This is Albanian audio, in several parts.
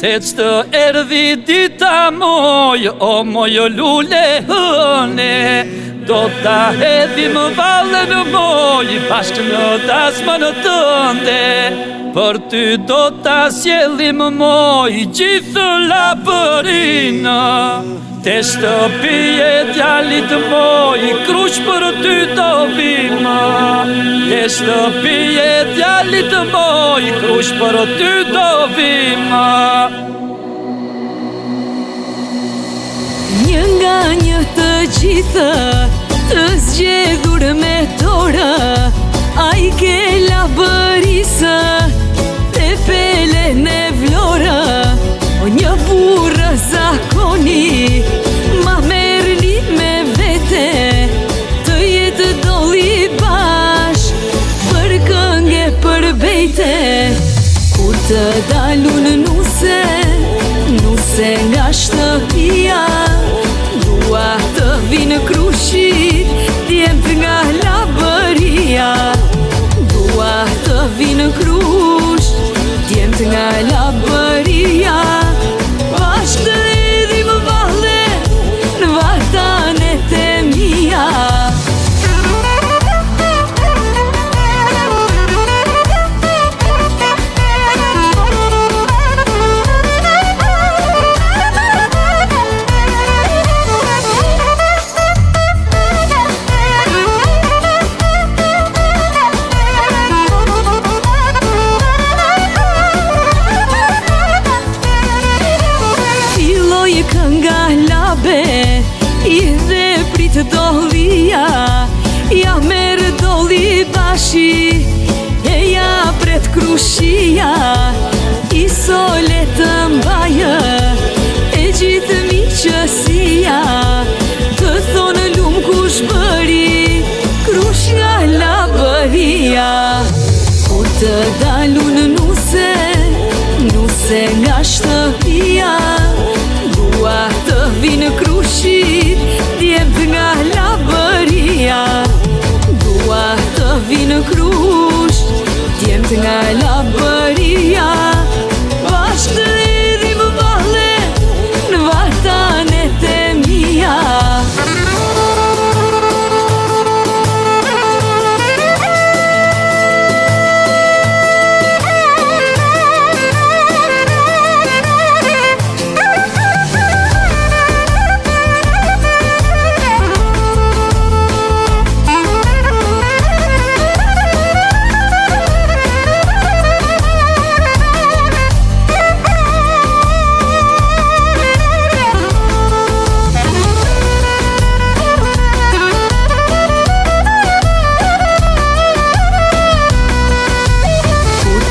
Se qëtë erdhi dita moj, o mojo lule hëne, do ta hedhim vallen moj, bashkë në dasmën tënde. Për ty do ta sjellim moj, gjithë labërinë. Te shtëpie djalit moj, kruq për ty do vim. Te shtëpie djalit moj, kruq për ty do vim. Një nga një të gjithë, të zgjedhur me dorë, ai ke labërisë, te pelen e vlorë. O një burrë zakoni, ma merrni me vete, të jetë dolli bash, për këngë për bejte. Kur të dalun nuse nga shtëpia, dua të vinë krushit, djemt nga labëria. Dua të vinë krush, djemt nga labëria. Bashkë të hedhim valle në vartanet e mia. Kënga labe, i dhe prit dollia, ja merë dolli bashi, e ja pret krushia. I sole të mbajë, e gjithë miqësia, të thonë lumë kush bëri, krush nga labëria. Kur të dalun nuse nga shtëpia, dua të vinë krushit, djemt nga labëria. Dua të vinë krush, djemt nga labëria. Bashkë të hedhim valle në vartanet e mia.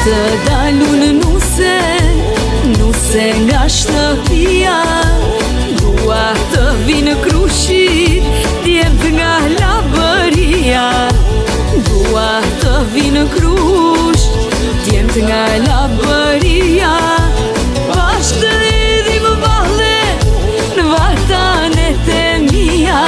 Të dalun nuse nga shtëpia, dua të vinë krushit, djemt nga labëria. Dua të vinë krush, djemt nga labëria. Bashkë të hedhim valle në vartanet e mia.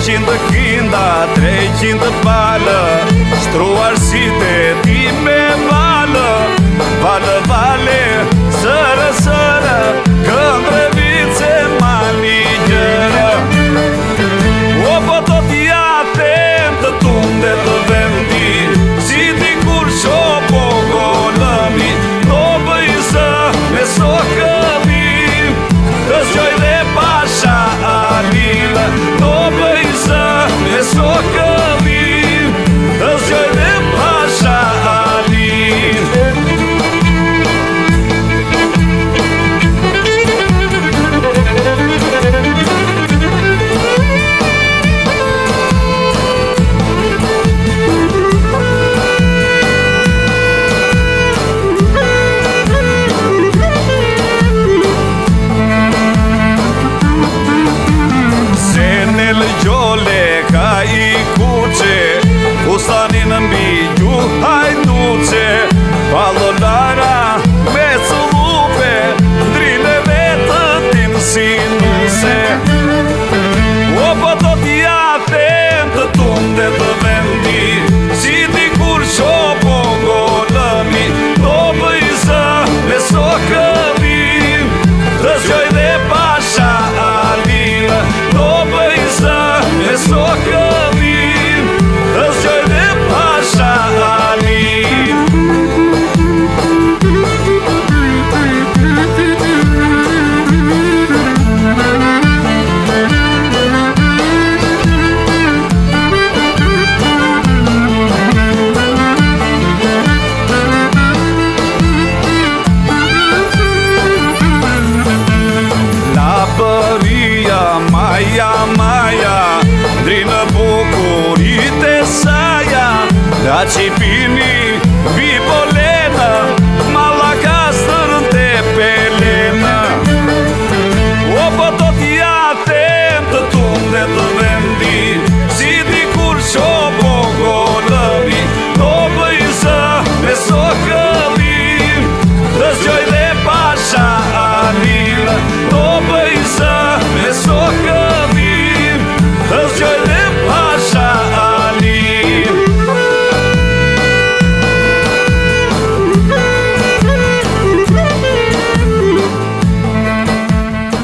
200 kinda, 300 palë, shtruar si deti me valë. Valë, vale, sërë, sërë, këndre vice mali gjërë. O po të t'ja them të tunde të vendi, si ti kur shopo golëmi, do bëj zë me sokëmi, të zgjoj dhe pasha alilë, do bëj zë me sokëmi, të zgjoj dhe pasha alilë. Gjole ka i kuqe, fustanin mbi ju hajduqe, palolara me cullupe, ndrine vetë din si nuse. O po do t'ja them të tunde të vendi, si ti kur shopo golëmi, do bëj zë me sokëmi, të zgjoj dhe pasha alilë, do bëj zë me sokëmi, të zgjoj dhe pasha alilë. Labëria, maja, maja, ndrinë bukurit e saja, da që pini,